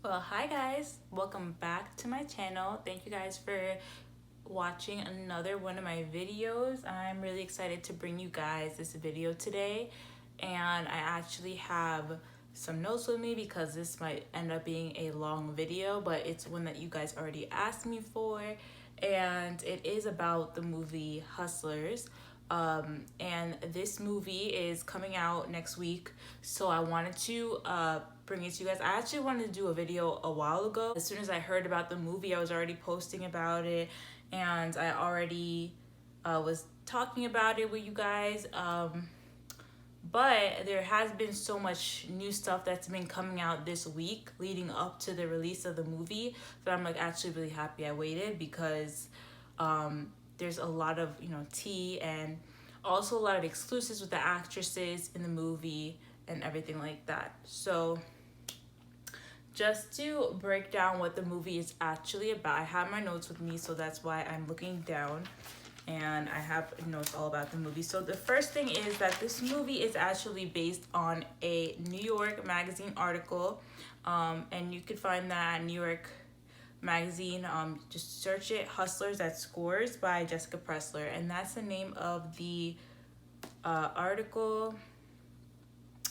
Well, hi guys, welcome back to my channel. Thank you guys for watching another one of my videos. I'm really excited to bring you guys this video today, and I actually have some notes with me because this might end up being a long video, but it's one that you guys already asked me for, and it is about the movie Hustlers. And this movie is coming out next week, so I wanted to bring it to you guys. I actually wanted to do a video a while ago. As soon as I heard about the movie, I was already posting about it, and I already was talking about it with you guys. But there has been so much new stuff that's been coming out this week leading up to the release of the movie that I'm like actually really happy I waited, because there's a lot of tea, and also a lot of exclusives with the actresses in the movie and everything like that. So just to break down what the movie is actually about, I have my notes with me, so that's why I'm looking down and I have notes all about the movie. So the first thing is that this movie is actually based on a New York Magazine article, and you could find that at New York Magazine. Just search it, Hustlers at Scores by Jessica Pressler, and that's the name of the article.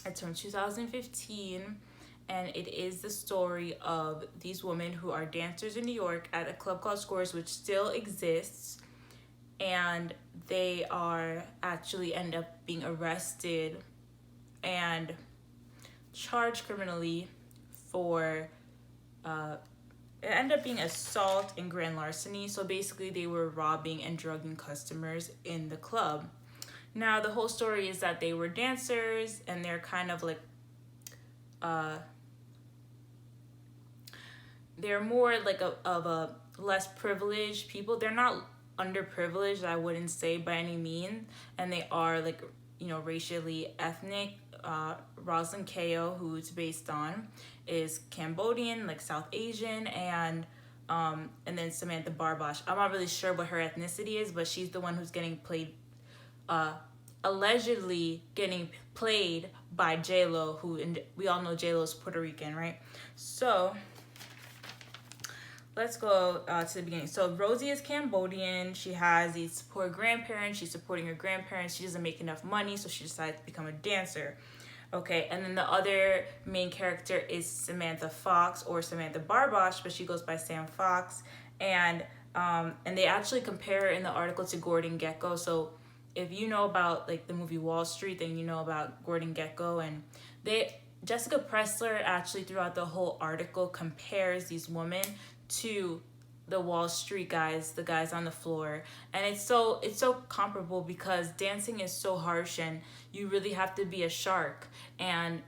It's from 2015, and it is the story of these women who are dancers in New York at a club called Scores, which still exists, and they are actually end up being arrested and charged criminally for it ended up being assault and grand larceny. So basically they were robbing and drugging customers in the club. Now the whole story is that they were dancers, and they're kind of like they're more like of a less privileged people. They're not underprivileged, I wouldn't say by any means, and they are like racially ethnic. Rosalind Kao, who it's based on, is Cambodian, like South Asian, and then Samantha Barbosh. I'm not really sure what her ethnicity is, but she's the one who's getting played, allegedly getting played by J-Lo, who, and we all know J-Lo's Puerto Rican, right? So let's go to the beginning. So Rosie is Cambodian. She has these poor grandparents. She's supporting her grandparents. She doesn't make enough money, so she decides to become a dancer. Okay, and then the other main character is Samantha Fox, or Samantha Barbosh, but she goes by Sam Fox. And they actually compare in the article to Gordon Gekko. So if you know about like the movie Wall Street, then you know about Gordon Gekko. And Jessica Pressler actually throughout the whole article compares these women to the Wall Street guys, the guys on the floor. And it's so comparable, because dancing is so harsh and you really have to be a shark. And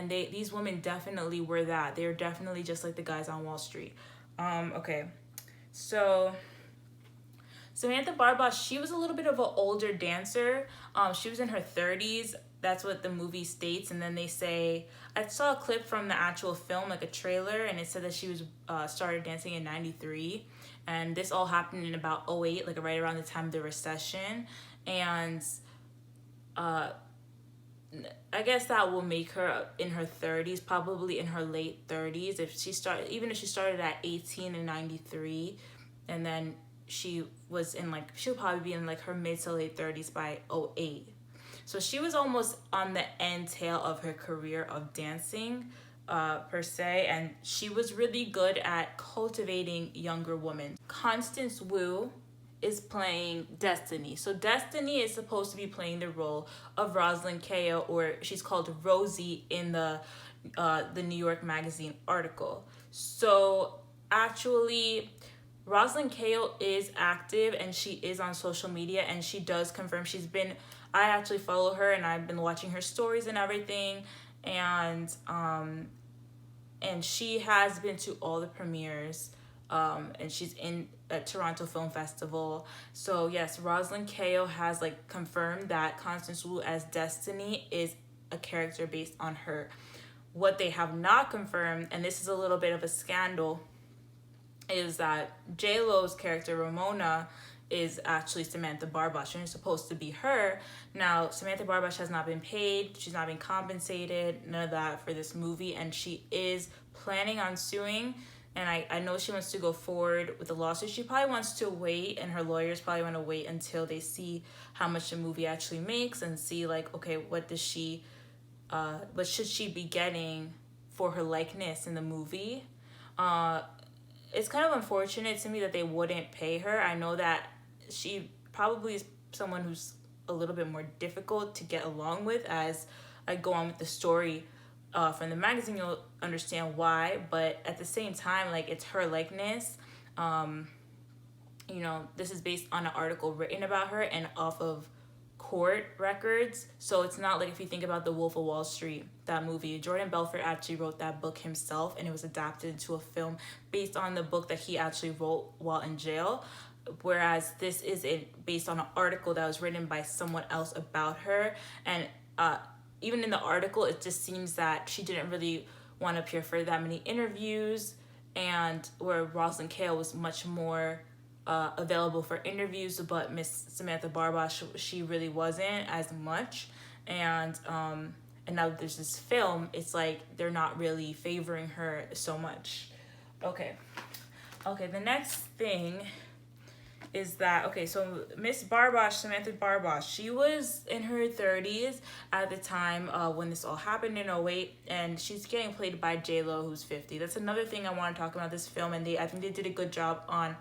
these women definitely were that. They're definitely just like the guys on Wall Street. Okay. So Samantha Barbosh, she was a little bit of an older dancer. She was in her 30s. That's what the movie states. And then they say, I saw a clip from the actual film, like a trailer, and it said that she was started dancing in 93. And this all happened in about 08, like right around the time of the recession. And I guess that will make her in her 30s, probably in her late 30s. Even if she started at 18 in 93, and then she'll probably be in like her mid to late 30s by 08. So she was almost on the end tail of her career of dancing, per se, and she was really good at cultivating younger women. Constance Wu is playing Destiny. So Destiny is supposed to be playing the role of Rosalind Kao, or she's called Rosie in the New York Magazine article. So actually, Rosalind Kao is active, and she is on social media, and she does confirm I actually follow her, and I've been watching her stories and everything, and she has been to all the premieres, and she's in a Toronto Film Festival. So yes, Rosalind Kao has like confirmed that Constance Wu as Destiny is a character based on her. What they have not confirmed, and this is a little bit of a scandal, is that J-Lo's character Ramona is actually Samantha Barbosh, and it's supposed to be her. Now, Samantha Barbosh has not been paid, she's not been compensated, none of that for this movie, and she is planning on suing, and I know she wants to go forward with the lawsuit. She probably wants to wait, and her lawyers probably want to wait until they see how much the movie actually makes and see like, okay, what should she be getting for her likeness in the movie. It's kind of unfortunate to me that they wouldn't pay her. I know that she probably is someone who's a little bit more difficult to get along with. As I go on with the story from the magazine, you'll understand why. But at the same time, like, it's her likeness. This is based on an article written about her and off of court records. So it's not like if you think about The Wolf of Wall Street, that movie, Jordan Belfort actually wrote that book himself, and it was adapted into a film based on the book that he actually wrote while in jail. Whereas this is based on an article that was written by someone else about her. And even in the article, it just seems that she didn't really want to appear for that many interviews, and where Rosalind Kael was much more available for interviews, but Miss Samantha Barbosh, she really wasn't as much. And now there's this film, it's like they're not really favoring her so much. Okay, the next thing is that, so Miss Barbosh, Samantha Barbosh, she was in her 30s at the time when this all happened in 2008, and she's getting played by J-Lo, who's 50. That's another thing I want to talk about this film, and I think they did a good job on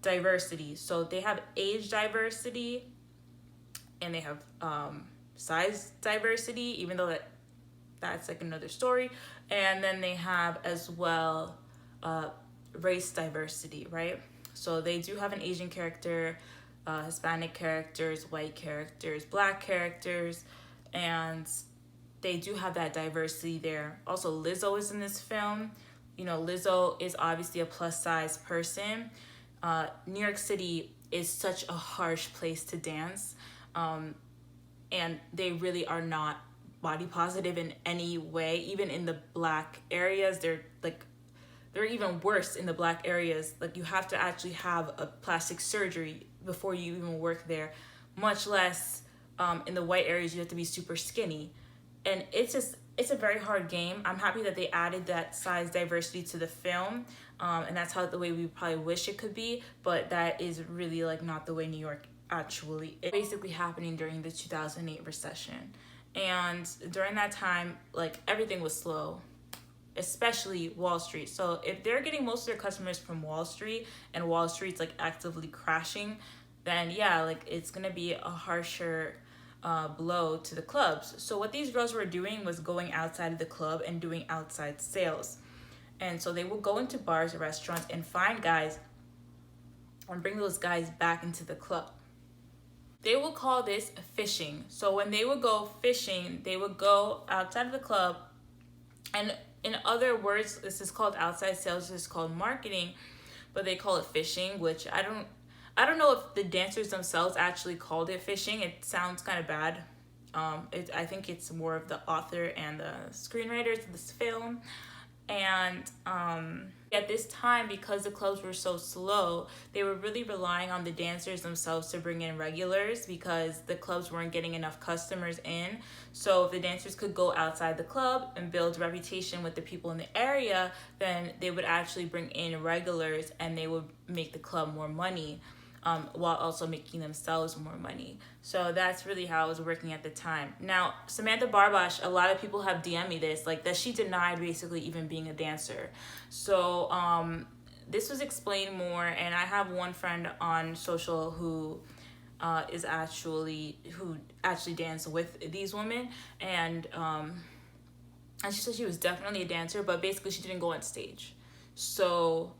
diversity. So they have age diversity, and they have size diversity, even though that's like another story. And then they have as well race diversity, right? So they do have an Asian character, Hispanic characters, white characters, black characters, and they do have that diversity there. Also, Lizzo is in this film. Lizzo is obviously a plus size person. New York City is such a harsh place to dance, and they really are not body positive in any way. Even in the black areas, they're even worse in the black areas. Like, you have to actually have a plastic surgery before you even work there, much less in the white areas you have to be super skinny. And it's a very hard game. I'm happy that they added that size diversity to the film, and that's the way we probably wish it could be, but that is really like not the way New York actually is. Basically happening during the 2008 recession. And during that time, like, everything was slow, especially Wall Street. So if they're getting most of their customers from Wall Street, and Wall Street's like actively crashing, then yeah, like, it's gonna be a harsher blow to the clubs. So what these girls were doing was going outside of the club and doing outside sales. And so they would go into bars or restaurants and find guys and bring those guys back into the club. They would call this fishing. So when they would go fishing, they would go outside of the club, and in other words, this is called outside sales, this is called marketing, but they call it fishing, which I don't know if the dancers themselves actually called it fishing. It sounds kind of bad. I think it's more of the author and the screenwriters of this film. And at this time, because the clubs were so slow, they were really relying on the dancers themselves to bring in regulars, because the clubs weren't getting enough customers in. So if the dancers could go outside the club and build reputation with the people in the area, then they would actually bring in regulars, and they would make the club more money, while also making themselves more money. So that's really how it was working at the time. Now, Samantha Barbosh, a lot of people have DM'd me this, like, that she denied basically even being a dancer. So this was explained more, and I have one friend on social who actually danced with these women, and she said she was definitely a dancer, but basically she didn't go on stage. So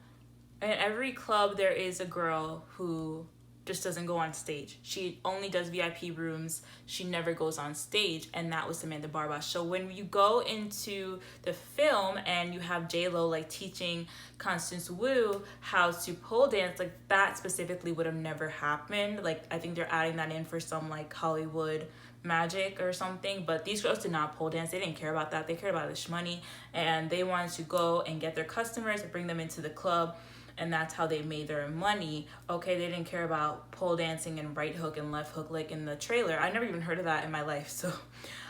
in every club, there is a girl who just doesn't go on stage. She only does VIP rooms. She never goes on stage, and that was Samantha Barbosh. So when you go into the film and you have J-Lo like teaching Constance Wu how to pole dance, like, that specifically would have never happened. Like, I think they're adding that in for some like Hollywood magic or something, but these girls did not pole dance. They didn't care about that. They cared about the money, and they wanted to go and get their customers and bring them into the club, and that's how they made their money. Okay, they didn't care about pole dancing and right hook and left hook like in the trailer. I never even heard of that in my life, so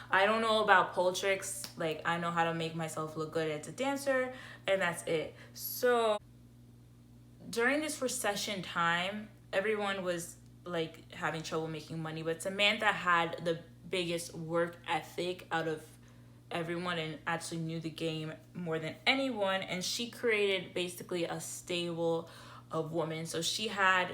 I don't know about pole tricks. Like, I know how to make myself look good as a dancer, and that's it. So during this recession time, everyone was like having trouble making money, but Samantha had the biggest work ethic out of everyone and actually knew the game more than anyone, and she created basically a stable of women. So she had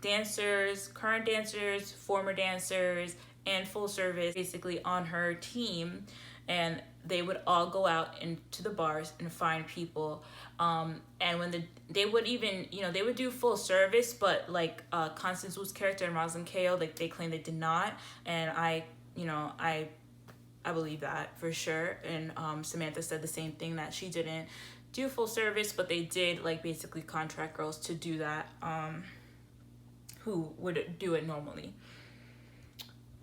dancers, current dancers, former dancers, and full service basically on her team, and they would all go out into the bars and find people. And when they would even, they would do full service, but like Constance Wu's character and Rosalind Kao, like they claim they did not, and I believe that for sure. And Samantha said the same thing, that she didn't do full service, but they did like basically contract girls to do that, who would do it normally.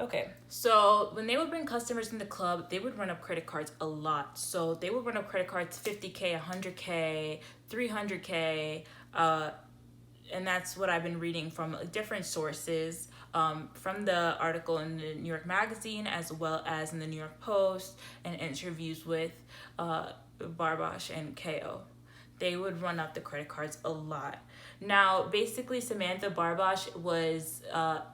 Okay, so when they would bring customers in the club, they would run up credit cards a lot. So they would run up credit cards 50K, 100K, 300K, and that's what I've been reading from different sources, from the article in the New York Magazine as well as in the New York Post, and interviews with Barbosh and Kao. They would run up the credit cards a lot. Now, basically, Samantha Barbosh was,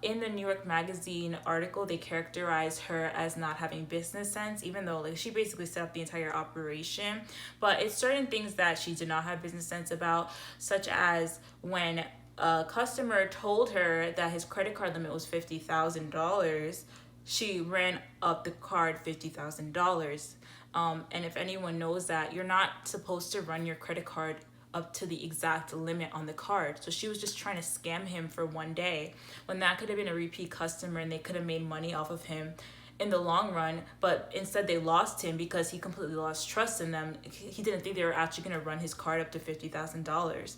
in the New York Magazine article, they characterized her as not having business sense, even though like she basically set up the entire operation. But it's certain things that she did not have business sense about, such as when a customer told her that his credit card limit was $50,000, she ran up the card $50,000. And if anyone knows that, you're not supposed to run your credit card up to the exact limit on the card. So she was just trying to scam him for one day, when that could have been a repeat customer and they could have made money off of him in the long run. But instead they lost him because he completely lost trust in them. He didn't think they were actually going to run his card up to $50,000.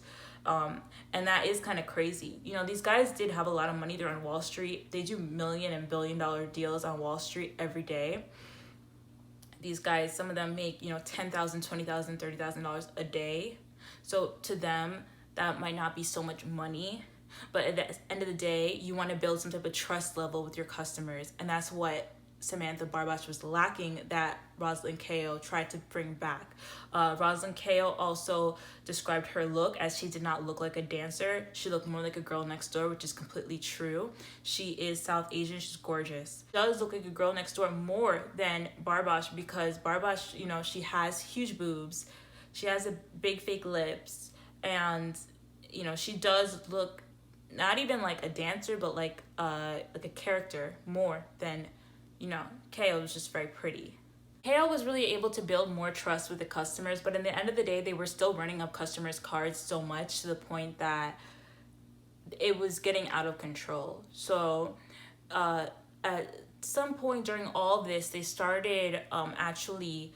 And that is kind of crazy. These guys did have a lot of money. They're on Wall Street. They do million and billion dollar deals on Wall Street every day. These guys, some of them make, $10,000, $20,000, $30,000 a day. So to them, that might not be so much money. But at the end of the day, you want to build some type of trust level with your customers. And that's what Samantha Barbosh was lacking, that Rosalind Kao tried to bring back. Rosalind Kao also described her look as she did not look like a dancer. She looked more like a girl next door, which is completely true. She is South Asian. She's gorgeous. She does look like a girl next door more than Barbosh, because Barbosh, she has huge boobs. She has a big fake lips. And, she does look not even like a dancer, but like a character more than, Kao was just very pretty. Kao was really able to build more trust with the customers, but in the end of the day, they were still running up customers' cards so much to the point that it was getting out of control. So at some point during all this, they started actually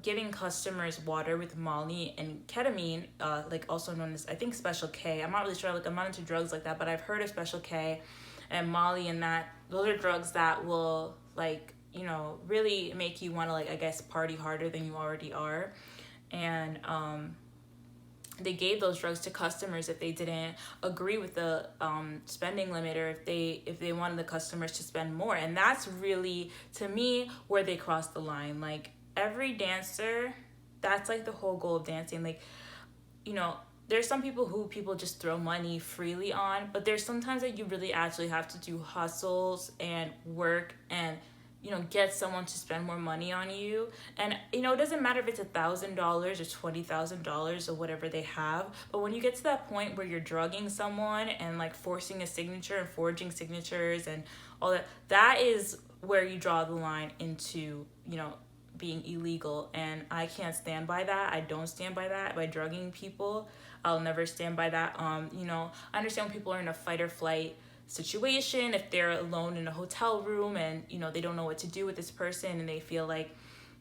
giving customers water with Molly and ketamine, like also known as, I think, Special K. I'm not really sure, like I'm not into drugs like that, but I've heard of Special K and Molly, and that those are drugs that will like, really make you want to, like, I guess, party harder than you already are. And they gave those drugs to customers if they didn't agree with the spending limit, or if they wanted the customers to spend more. And that's really, to me, where they crossed the line. Like, every dancer, that's like the whole goal of dancing. Like, there's some people who people just throw money freely on, but there's sometimes that you really actually have to do hustles and work and, get someone to spend more money on you. And, it doesn't matter if it's $1,000 or $20,000 or whatever they have, but when you get to that point where you're drugging someone and like forcing a signature and forging signatures and all that, that is where you draw the line into, being illegal. And I can't stand by that. I don't stand by that, by drugging people. I'll never stand by that. I understand when people are in a fight or flight situation, if they're alone in a hotel room and, they don't know what to do with this person and they feel like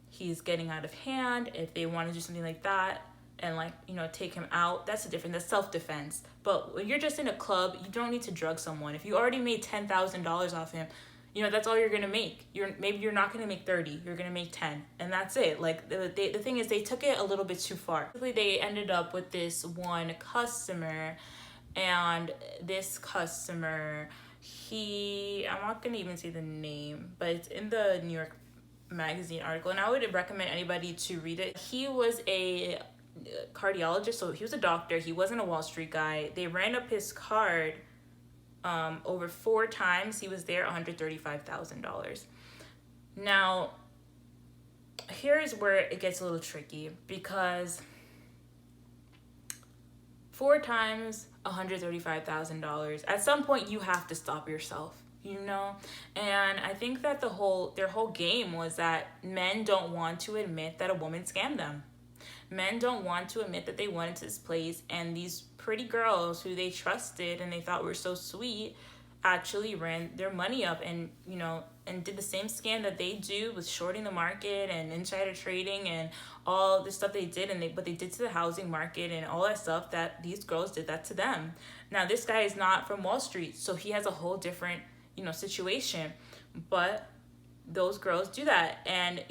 he's getting out of hand. If they want to do something like that and like, take him out, that's self-defense. But when you're just in a club, you don't need to drug someone. If you already made $10,000 off him, that's all you're going to make. Maybe you're not going to make 30, you're going to make 10, and that's it. Like, the thing is, they took it a little bit too far. They ended up with this one customer, and this customer, I'm not going to even say the name, but it's in the New York Magazine article, and I would recommend anybody to read it. He was a cardiologist, so he was a doctor. He wasn't a Wall Street guy. They ran up his card over 4 times. He was there $135,000. Now, here's where it gets a little tricky, because 4 times $135,000, at some point you have to stop yourself, you know? And I think that their whole game was that men don't want to admit that a woman scammed them. Men don't want to admit that they went into this place and these pretty girls who they trusted and they thought were so sweet actually ran their money up, and and did the same scam that they do with shorting the market and insider trading and all the stuff they did, and what they did to the housing market and all that stuff, that these girls did that to them. Now, this guy is not from Wall Street, so he has a whole different situation, but those girls do that. And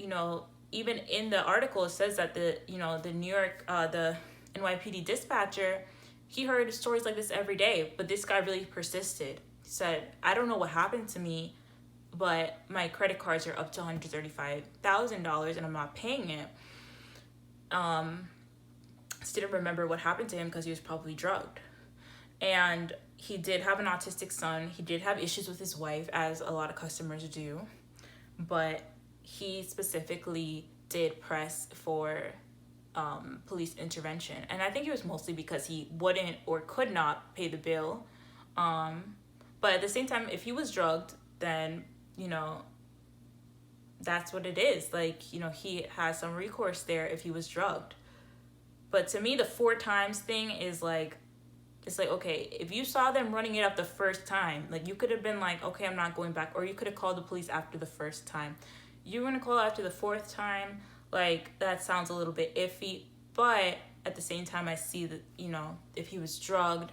even in the article, it says that the New York, the NYPD dispatcher, he heard stories like this every day, but this guy really persisted. He said, I don't know what happened to me, but my credit cards are up to $135,000 and I'm not paying it. Just didn't remember what happened to him because he was probably drugged. And he did have an autistic son. He did have issues with his wife, as a lot of customers do, but he specifically did press for police intervention. And I think it was mostly because he wouldn't or could not pay the bill. But at the same time, if he was drugged, then, that's what it is. Like, he has some recourse there if he was drugged. But to me, the 4 times thing is like, it's like, okay, if you saw them running it up the first time, like, you could have been like, okay, I'm not going back. Or you could have called the police after the first time. You're going to call after the 4th time, like, that sounds a little bit iffy. But at the same time, I see that, if he was drugged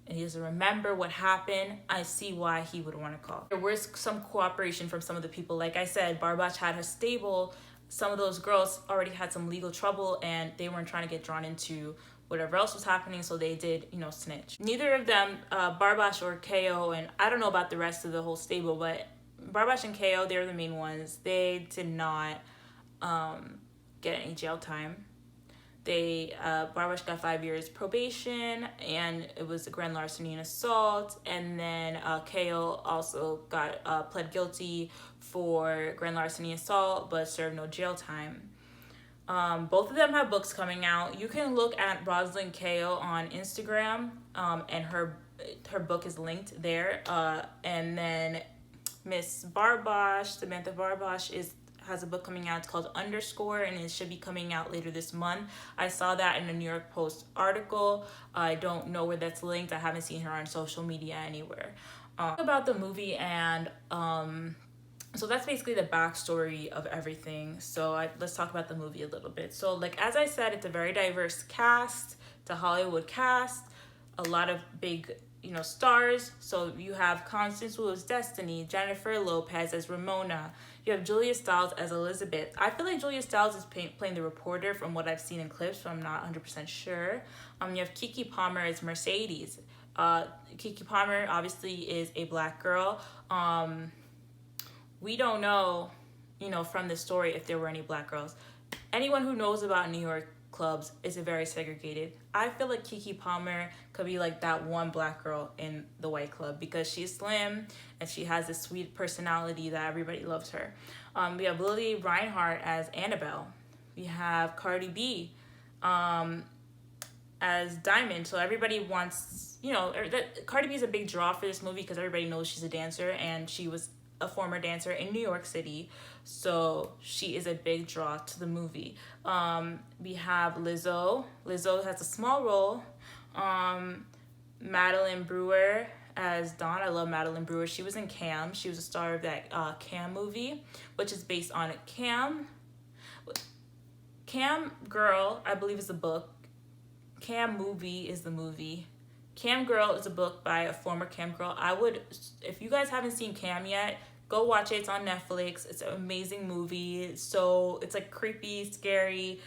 and he doesn't remember what happened, I see why he would want to call. There was some cooperation from some of the people. Like I said, Barbach had her stable. Some of those girls already had some legal trouble and they weren't trying to get drawn into whatever else was happening, so they did, snitch. Neither of them, Barbach or KO, and I don't know about the rest of the whole stable, but Barbach and KO, they're the main ones. They did not get any jail time. Barbach got 5 years probation, and it was a grand larceny and assault. And then KO also got pled guilty for grand larceny assault, but served no jail time. Both of them have books coming out. You can look at Rosalind KO on Instagram, and her book is linked there. And then Miss Barbach, Samantha Barbach, has a book coming out. It's called Underscore, and it should be coming out later this month. I saw that in a New York Post article. I don't know where that's linked. I haven't seen her on social media anywhere. About the movie, and so that's basically the backstory of everything. So let's talk about the movie a little bit. So, like, as I said, it's a very diverse cast. It's a Hollywood cast. A lot of big stars. So you have Constance Wu as Destiny, Jennifer Lopez as Ramona. You have Julia Stiles as Elizabeth. I feel like Julia Stiles is playing the reporter from what I've seen in clips, so I'm not 100% sure. You have Keke Palmer as Mercedes. Keke Palmer obviously is a black girl. We don't know, from the story if there were any black girls. Anyone who knows about New York clubs is very segregated. I feel like Keke Palmer could be like that one black girl in the white club because she's slim and she has this sweet personality that everybody loves her. We have Lily Reinhart as Annabelle. We have Cardi B as Diamond. So everybody wants, Cardi B is a big draw for this movie because everybody knows she's a dancer and she was a former dancer in New York City, so she is a big draw to the movie. We have Lizzo. Lizzo has a small role. Madeline Brewer as Dawn. I love Madeline Brewer. She was in Cam. She was a star of that Cam movie, which is based on Cam. Cam Girl, I believe, is the book. Cam Movie is the movie. Cam Girl is a book by a former Cam girl. If you guys haven't seen Cam yet, go watch it. It's on Netflix. It's an amazing movie. So it's like creepy, scary,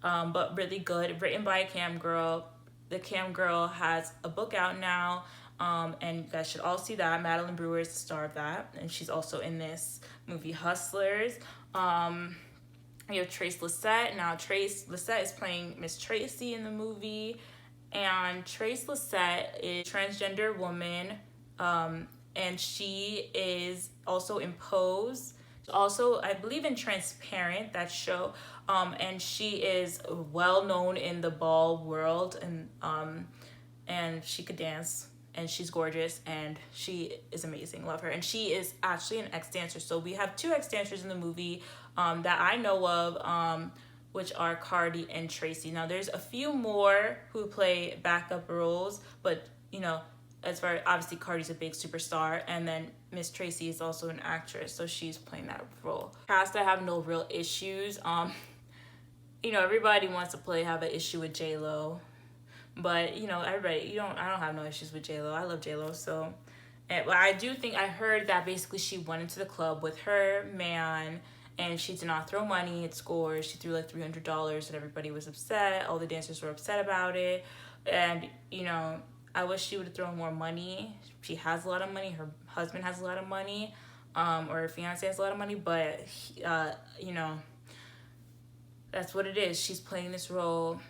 but really good. Written by a Cam girl. The Cam girl has a book out now, and you guys should all see that. Madeline Brewer is the star of that, and she's also in this movie Hustlers. We have Trace Lysette. Now, Trace Lysette is playing Miss Tracy in the movie. And Trace Lysette is a transgender woman. And she is also in Pose. Also, I believe in Transparent, that show. And she is well known in the ball world. And she could dance. And she's gorgeous, and she is amazing. Love her. And she is actually an ex-dancer. So we have 2 ex-dancers in the movie that I know of, which are Cardi and Tracy. Now, there's a few more who play backup roles, but, you know, as far obviously Cardi's a big superstar, and then Miss Tracy is also an actress, so she's playing that role. Cast, I have no real issues. You know, everybody wants to have an issue with J-Lo. But, you know, everybody, I don't have no issues with J-Lo. I love J-Lo, so. But I do think, I heard that basically she went into the club with her man, and she did not throw money at scores. She threw like $300, and everybody was upset. All the dancers were upset about it. And, you know, I wish she would have thrown more money. She has a lot of money. Her husband has a lot of money, or her fiance has a lot of money. But, you know, that's what it is. She's playing this role.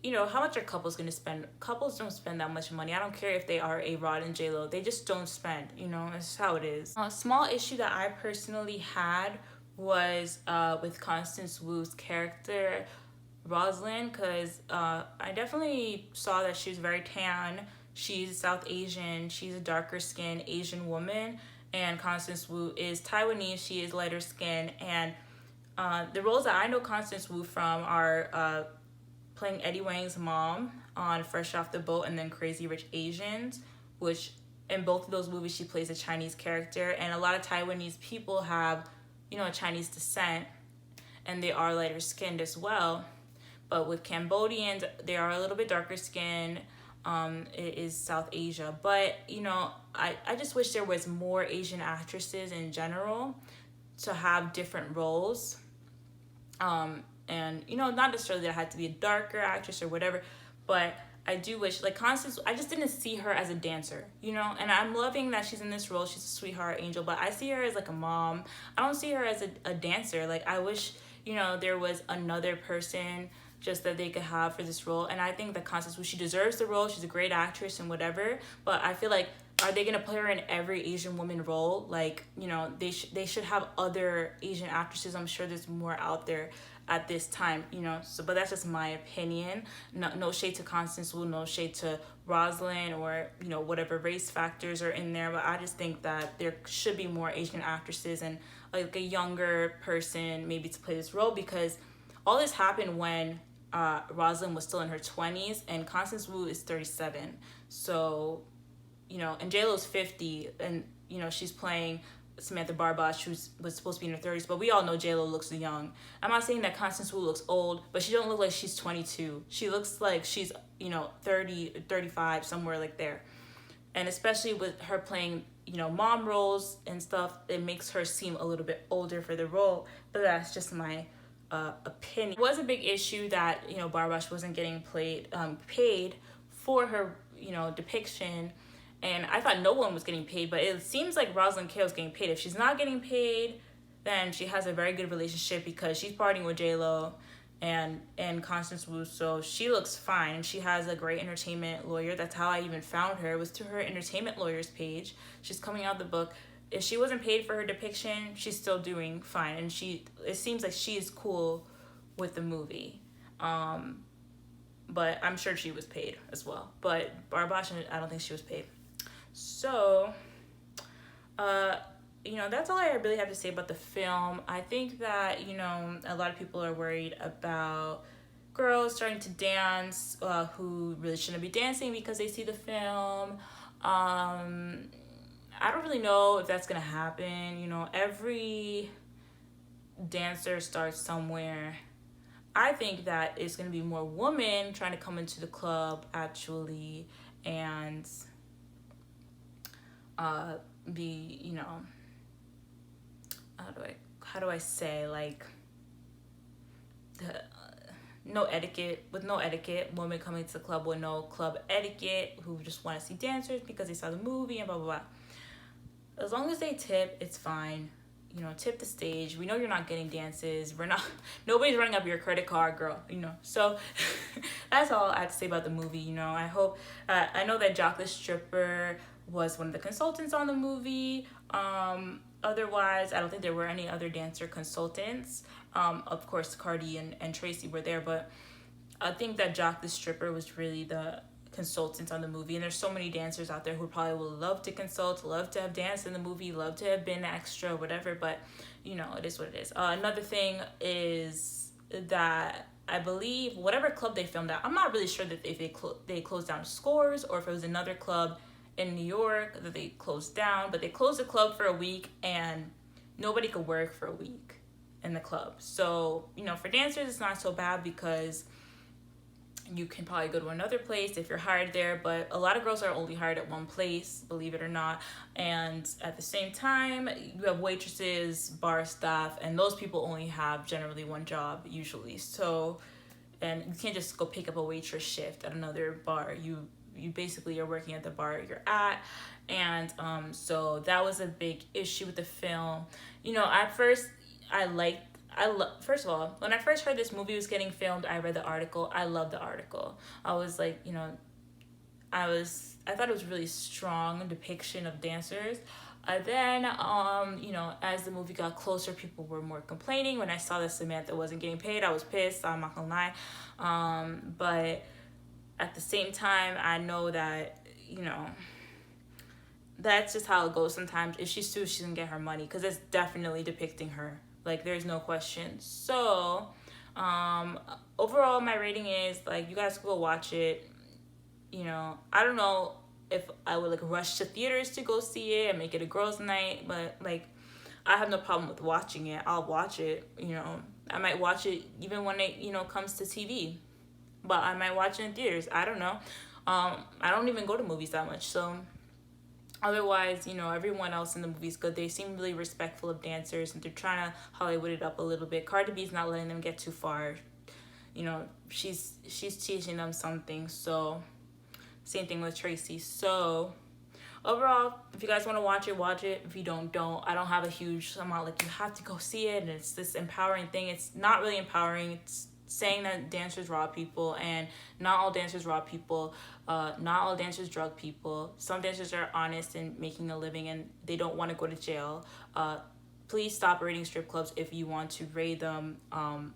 You know, how much are couples going to spend? Couples don't spend that much money. I don't care if they are A-Rod and J-Lo. They just don't spend, you know. That's how it is. A small issue that I personally had was with Constance Wu's character, Rosalind, because I definitely saw that she was very tan. She's South Asian. She's a darker skinned Asian woman. And Constance Wu is Taiwanese. She is lighter skinned. And the roles that I know Constance Wu from are playing Eddie Wang's mom on Fresh Off the Boat, and then Crazy Rich Asians, which in both of those movies she plays a Chinese character. And a lot of Taiwanese people have, you know, a Chinese descent, and they are lighter skinned as well. But with Cambodians, they are a little bit darker skinned. It is South Asia. But, you know, I just wish there was more Asian actresses in general to have different roles. And, you know, not necessarily that it had to be a darker actress or whatever, but I do wish, like Constance, I just didn't see her as a dancer, you know, and I'm loving that she's in this role. She's a sweetheart angel, but I see her as like a mom. I don't see her as a dancer. Like, I wish, you know, there was another person just that they could have for this role. And I think that Constance Wu, she deserves the role. She's a great actress and whatever, but I feel like, are they going to play her in every Asian woman role? Like, you know, they should have other Asian actresses. I'm sure there's more out there at this time, you know. So, but that's just my opinion. No shade to Constance Wu, no shade to Rosalind, or, you know, whatever race factors are in there. But I just think that there should be more Asian actresses and like a younger person maybe to play this role, because all this happened when Rosalind was still in her 20s and Constance Wu is 37. So, you know, and J-Lo's 50, and, you know, she's playing Samantha Barbosh, who was supposed to be in her 30s, but we all know J-Lo looks young. I'm not saying that Constance Wu looks old, but she don't look like she's 22. She looks like she's, you know, 30, 35, somewhere like there. And especially with her playing, you know, mom roles and stuff, it makes her seem a little bit older for the role. But that's just my opinion. It was a big issue that, you know, Barbosh wasn't getting paid for her, you know, depiction. And I thought no one was getting paid, but it seems like Rosalind Kael is getting paid. If she's not getting paid, then she has a very good relationship, because she's partying with J-Lo and Constance Wu, so she looks fine. And she has a great entertainment lawyer. That's how I even found her. It was through her entertainment lawyer's page. She's coming out the book. If she wasn't paid for her depiction, she's still doing fine. And it seems like she is cool with the movie. But I'm sure she was paid as well. But Barbosh, I don't think she was paid. So, you know, that's all I really have to say about the film. I think that, you know, a lot of people are worried about girls starting to dance who really shouldn't be dancing because they see the film. I don't really know if that's going to happen. You know, every dancer starts somewhere. I think that it's going to be more women trying to come into the club, actually, and be, you know, how do I say, like, no etiquette, women coming to the club with no club etiquette, who just want to see dancers because they saw the movie and blah, blah, blah. As long as they tip, it's fine. tip the stage. We know you're not getting dances. We're not, nobody's running up your credit card, girl, So that's all I have to say about the movie. I know that Jock the Stripper was one of the consultants on the movie. Otherwise, I don't think there were any other dancer consultants. Of course, Cardi and Tracy were there, but I think that Jock the Stripper was really the consultant on the movie. And there's so many dancers out there who probably would love to consult, love to have danced in the movie, love to have been extra, whatever. But, it is what it is. Another thing is that I believe whatever club they filmed at, I'm not really sure that if they closed down Scores or if it was another club in New York that they closed down, but they closed the club for a week and nobody could work for a week in the club. So, for dancers, it's not so bad because you can probably go to another place if you're hired there, but a lot of girls are only hired at one place, believe it or not. And at the same time, you have waitresses, bar staff, and those people only have generally one job usually. So, and you can't just go pick up a waitress shift at another bar. You basically are working at the bar you're at. And so that was a big issue with the film. At first first of all, when I first heard this movie was getting filmed, I read the article. I loved the article. I was like, I thought it was a really strong depiction of dancers. Then, as the movie got closer, people were more complaining. When I saw that Samantha wasn't getting paid, I was pissed. I'm not gonna lie. But at the same time, I know that, that's just how it goes sometimes. If she's sued, she doesn't get her money because it's definitely depicting her. Like, there's no question. So, overall, my rating is, you guys go watch it. I don't know if I would, rush to theaters to go see it and make it a girls' night. But, I have no problem with watching it. I'll watch it, I might watch it even when it, comes to TV. But I might watch it in theaters. I don't know. I don't even go to movies that much. So, otherwise, everyone else in the movie is good. They seem really respectful of dancers, and they're trying to Hollywood it up a little bit. Cardi B's not letting them get too far. She's teaching them something. So, same thing with Tracy. So, overall, if you guys want to watch it, watch it. If you don't. I don't have a huge amount, you have to go see it, and it's this empowering thing. It's not really empowering. It's saying that dancers rob people, and not all dancers rob people. Not all dancers drug people. Some dancers are honest in making a living and they don't want to go to jail. Please stop raiding strip clubs. If you want to raid them,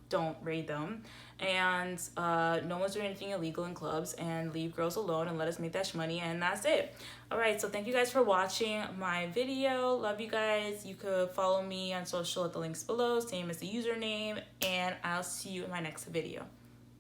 don't raid them. And no one's doing anything illegal in clubs, and leave girls alone and let us make that money, and that's it. All right, so thank you guys for watching my video. Love you guys. You could follow me on social at the links below, same as the username, and I'll see you in my next video.